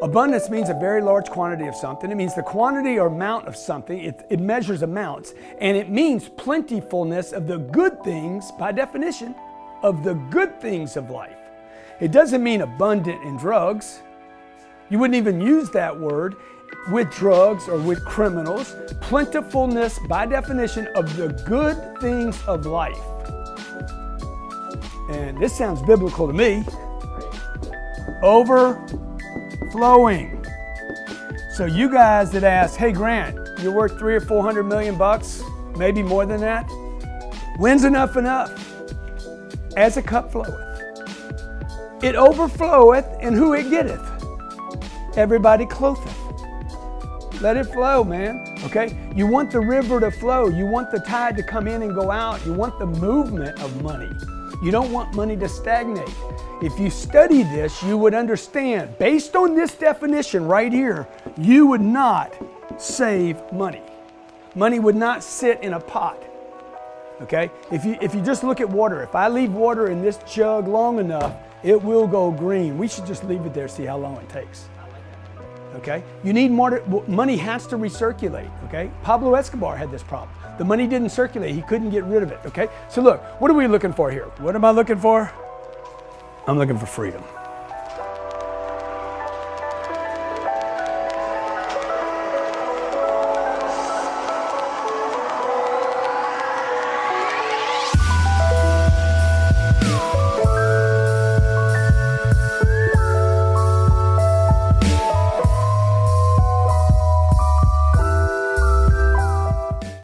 Abundance means a very large quantity of something. It means the quantity or amount of something. It measures amounts. And it means plentifulness of the good things, by definition, of the good things of life. It doesn't mean abundant in drugs. You wouldn't even use that word with drugs or with criminals. Plentifulness, by definition, of the good things of life. And this sounds biblical to me. Overflowing. So you guys that ask, hey Grant, you're worth 300 or 400 million bucks, maybe more than that. When's enough? As a cup floweth. It overfloweth, and who it getteth? Everybody clotheth. Let it flow, man. Okay? You want the river to flow. You want the tide to come in and go out. You want the movement of money. You don't want money to stagnate. If you study this, you would understand, based on this definition right here, you would not save money. Money would not sit in a pot. Okay? If you just look at water, if I leave water in this jug long enough, it will go green. We should just leave it there, see how long it takes. Okay? You need more, money has to recirculate. Okay? Pablo Escobar had this problem. The money didn't circulate. He couldn't get rid of it. Okay? So look, what are we looking for here? What am I looking for? I'm looking for freedom.